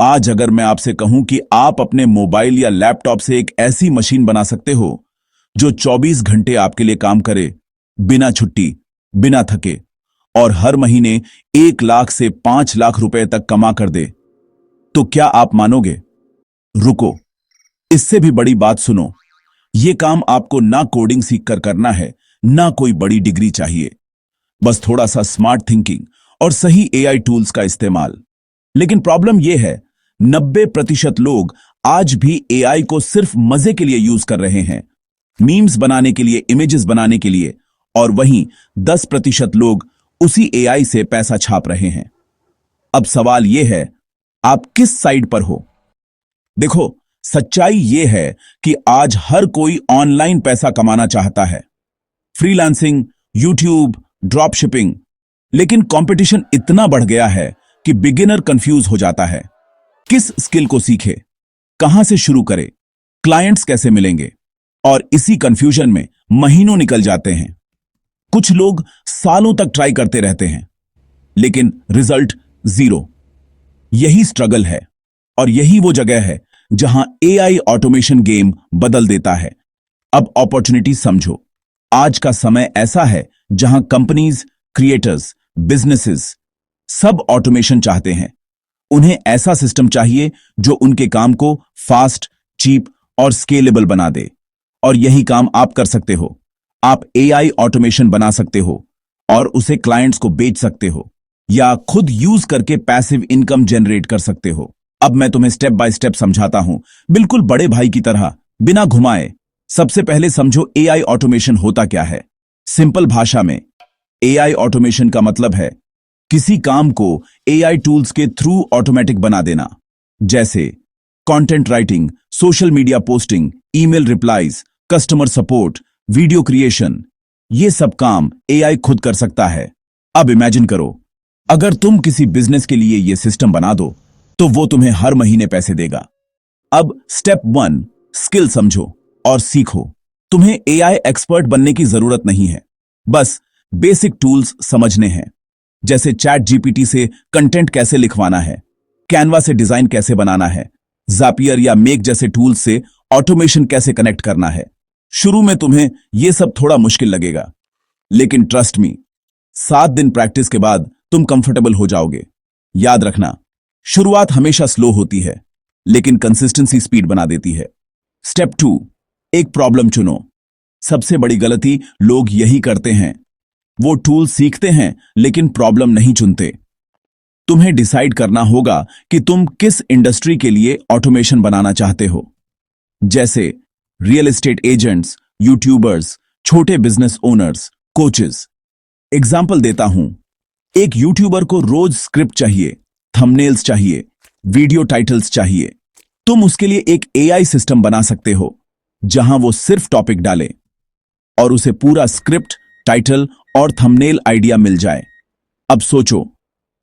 आज अगर मैं आपसे कहूं कि आप अपने मोबाइल या लैपटॉप से एक ऐसी मशीन बना सकते हो जो 24 घंटे आपके लिए काम करे, बिना छुट्टी, बिना थके, और हर महीने 1 लाख से 5 लाख रुपए तक कमा कर दे, तो क्या आप मानोगे? रुको, इससे भी बड़ी बात सुनो। यह काम आपको ना कोडिंग सीख कर करना है, ना कोई बड़ी डिग्री चाहिए, बस थोड़ा सा स्मार्ट थिंकिंग और सही एआई टूल्स का इस्तेमाल। लेकिन प्रॉब्लम यह है, 90% लोग आज भी एआई को सिर्फ मजे के लिए यूज कर रहे हैं, मीम्स बनाने के लिए, इमेजेस बनाने के लिए, और वहीं 10% लोग उसी एआई से पैसा छाप रहे हैं। अब सवाल यह है, आप किस साइड पर हो? देखो, सच्चाई यह है कि आज हर कोई ऑनलाइन पैसा कमाना चाहता है, फ्रीलांसिंग, यूट्यूब, ड्रॉप शिपिंग। लेकिन कंपटीशन इतना बढ़ गया है कि बिगिनर कंफ्यूज हो जाता है। किस स्किल को सीखे, कहां से शुरू करे, क्लाइंट्स कैसे मिलेंगे, और इसी कंफ्यूजन में महीनों निकल जाते हैं। कुछ लोग सालों तक ट्राई करते रहते हैं, लेकिन रिजल्ट जीरो। यही स्ट्रगल है, और यही वो जगह है जहां एआई ऑटोमेशन गेम बदल देता है। अब अपॉर्चुनिटी समझो। आज का समय ऐसा है जहां कंपनीज, क्रिएटर्स, बिजनेसेस सब ऑटोमेशन चाहते हैं। उन्हें ऐसा सिस्टम चाहिए जो उनके काम को फास्ट, चीप और स्केलेबल बना दे। और यही काम आप कर सकते हो। आप एआई ऑटोमेशन बना सकते हो और उसे क्लाइंट्स को बेच सकते हो, या खुद यूज करके पैसिव इनकम जनरेट कर सकते हो। अब मैं तुम्हें स्टेप बाय स्टेप समझाता हूं, बिल्कुल बड़े भाई की तरह, बिना घुमाए। सबसे पहले समझो एआई ऑटोमेशन होता क्या है। सिंपल भाषा में एआई ऑटोमेशन का मतलब है किसी काम को एआई टूल्स के थ्रू ऑटोमेटिक बना देना। जैसे content writing, social media posting, email replies, customer support, video creation. ये सब काम एआई खुद कर सकता है। अब इमेजिन करो, अगर तुम किसी बिजनेस के लिए यह सिस्टम बना दो तो वो तुम्हें हर महीने पैसे देगा। अब स्टेप 1, स्किल समझो और सीखो। तुम्हें एआई एक्सपर्ट बनने की जरूरत नहीं है, बस बेसिक टूल्स समझने हैं। जैसे चैट जीपीटी से कंटेंट कैसे लिखवाना है, कैनवा से डिजाइन कैसे बनाना है, ज़ापियर या मेक जैसे टूल्स से ऑटोमेशन कैसे कनेक्ट करना है। शुरू में तुम्हें यह सब थोड़ा मुश्किल लगेगा, लेकिन ट्रस्ट मी, 7 दिन प्रैक्टिस के बाद तुम कंफर्टेबल हो जाओगे। याद रखना, शुरुआत हमेशा स्लो होती है, लेकिन कंसिस्टेंसी स्पीड बना देती है। स्टेप 2, एक प्रॉब्लम चुनो। सबसे बड़ी गलती लोग यही करते हैं, वो टूल सीखते हैं लेकिन प्रॉब्लम नहीं चुनते। तुम्हें डिसाइड करना होगा कि तुम किस इंडस्ट्री के लिए ऑटोमेशन बनाना चाहते हो। जैसे रियल एस्टेट एजेंट्स, यूट्यूबर्स, छोटे बिजनेस ओनर्स, कोचेस। एग्जाम्पल देता हूं, एक यूट्यूबर को रोज स्क्रिप्ट चाहिए, थंबनेल्स चाहिए, वीडियो टाइटल्स चाहिए। तुम उसके लिए एक एआई सिस्टम बना सकते हो जहां वो सिर्फ टॉपिक डाले और उसे पूरा स्क्रिप्ट, टाइटल और थंबनेल आइडिया मिल जाए। अब सोचो,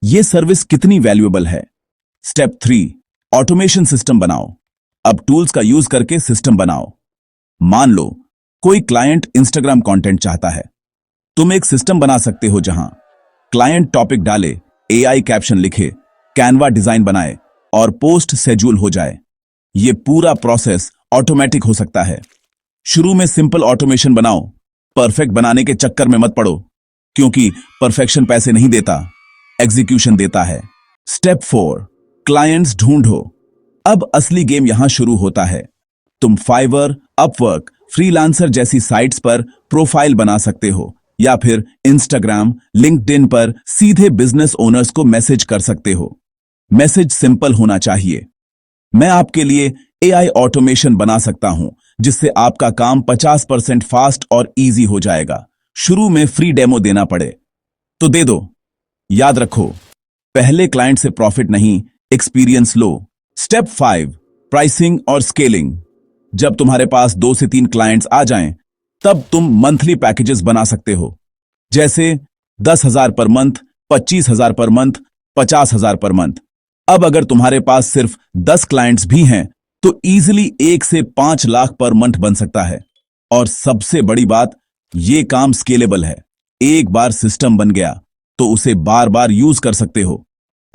यह सर्विस कितनी वैल्यूएबल है। स्टेप 3, ऑटोमेशन सिस्टम बनाओ। अब टूल्स का यूज करके सिस्टम बनाओ। मान लो कोई क्लाइंट इंस्टाग्राम कंटेंट चाहता है, तुम एक सिस्टम बना सकते हो जहां क्लाइंट टॉपिक डाले, एआई कैप्शन लिखे, कैनवा डिजाइन बनाए और पोस्ट शेड्यूल हो जाए। यह पूरा प्रोसेस ऑटोमेटिक हो सकता है। शुरू में सिंपल ऑटोमेशन बनाओ, परफेक्ट बनाने के चक्कर में मत पड़ो, क्योंकि परफेक्शन पैसे नहीं देता, एग्जीक्यूशन देता है। स्टेप 4, क्लाइंट्स ढूंढो। अब असली गेम यहां शुरू होता है। तुम फाइवर, अपवर्क, फ्रीलांसर जैसी साइट्स पर प्रोफाइल बना सकते हो, या फिर इंस्टाग्राम, लिंक्डइन पर सीधे बिजनेस ओनर्स को मैसेज कर सकते हो। मैसेज सिंपल होना चाहिए, मैं आपके लिए एआई ऑटोमेशन बना सकता हूं जिससे आपका काम 50% फास्ट और इजी हो जाएगा। शुरू में फ्री डेमो देना पड़े तो दे दो। याद रखो, पहले क्लाइंट से प्रॉफिट नहीं, एक्सपीरियंस लो। स्टेप 5, प्राइसिंग और स्केलिंग। जब तुम्हारे पास 2 से 3 क्लाइंट्स आ जाएं, तब तुम मंथली पैकेजेस बना सकते हो। जैसे 10,000 per month, 25,000 per month, 50,000 per month. अब अगर तुम्हारे पास सिर्फ 10 क्लाइंट्स भी हैं तो इजीली 1 से 5 लाख पर मंथ बन सकता है। और सबसे बड़ी बात, ये काम स्केलेबल है। एक बार सिस्टम बन गया तो उसे बार बार यूज कर सकते हो।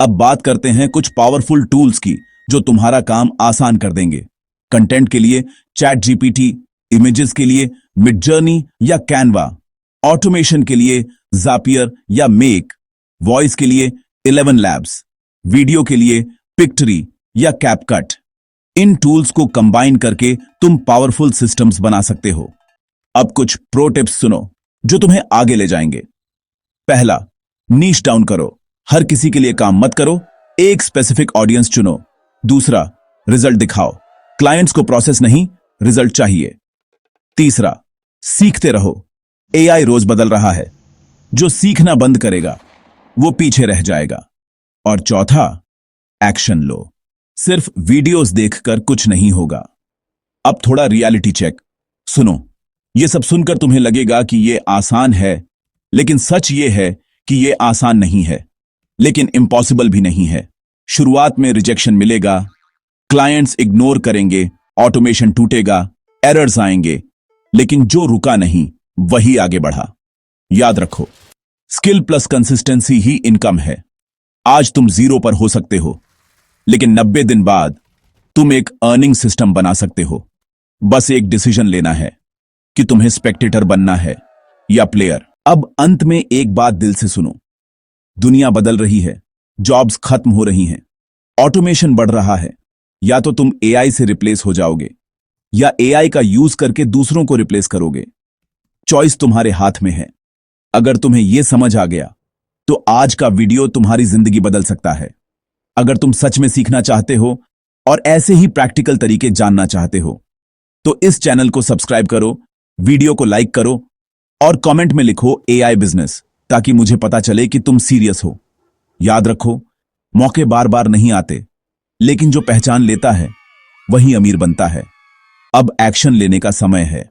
अब बात करते हैं कुछ पावरफुल टूल्स की जो तुम्हारा काम आसान कर देंगे। कंटेंट के लिए चैट जीपीटी, इमेजेस के लिए मिडजर्नी या कैनवा, ऑटोमेशन के लिए जापियर या मेक, वॉइस के लिए 11 लैब्स, वीडियो के लिए पिक्टरी या कैपकट। इन टूल्स को कंबाइन करके तुम पावरफुल सिस्टम्स बना सकते हो। अब कुछ प्रो टिप्स सुनो जो तुम्हें आगे ले जाएंगे। पहला, नीश डाउन करो। हर किसी के लिए काम मत करो, एक स्पेसिफिक ऑडियंस चुनो। दूसरा, रिजल्ट दिखाओ। क्लाइंट्स को प्रोसेस नहीं, रिजल्ट चाहिए। तीसरा, सीखते रहो। एआई रोज बदल रहा है, जो सीखना बंद करेगा वो पीछे रह जाएगा। और चौथा, एक्शन लो। सिर्फ वीडियोस देखकर कुछ नहीं होगा। अब थोड़ा रियलिटी चेक सुनो। यह सब सुनकर तुम्हें लगेगा कि यह आसान है, लेकिन सच यह है कि यह आसान नहीं है, लेकिन इम्पॉसिबल भी नहीं है। शुरुआत में रिजेक्शन मिलेगा, क्लाइंट्स इग्नोर करेंगे, ऑटोमेशन टूटेगा, एरर्स आएंगे, लेकिन जो रुका नहीं वही आगे बढ़ा। याद रखो, स्किल प्लस कंसिस्टेंसी ही इनकम है। आज तुम 0 पर हो सकते हो, लेकिन 90 दिन बाद तुम एक अर्निंग सिस्टम बना सकते हो। बस एक डिसीजन लेना है कि तुम्हें स्पेक्टेटर बनना है या प्लेयर। अब अंत में एक बात दिल से सुनो। दुनिया बदल रही है, जॉब्स खत्म हो रही हैं, ऑटोमेशन बढ़ रहा है। या तो तुम एआई से रिप्लेस हो जाओगे या एआई का यूज करके दूसरों को रिप्लेस करोगे। चॉइस तुम्हारे हाथ में है। अगर तुम्हें यह समझ आ गया तो आज का वीडियो तुम्हारी जिंदगी बदल सकता है। अगर तुम सच में सीखना चाहते हो और ऐसे ही प्रैक्टिकल तरीके जानना चाहते हो तो इस चैनल को सब्सक्राइब करो, वीडियो को लाइक करो और कमेंट में लिखो एआई बिजनेस, ताकि मुझे पता चले कि तुम सीरियस हो। याद रखो, मौके बार बार नहीं आते, लेकिन जो पहचान लेता है वही अमीर बनता है। अब एक्शन लेने का समय है।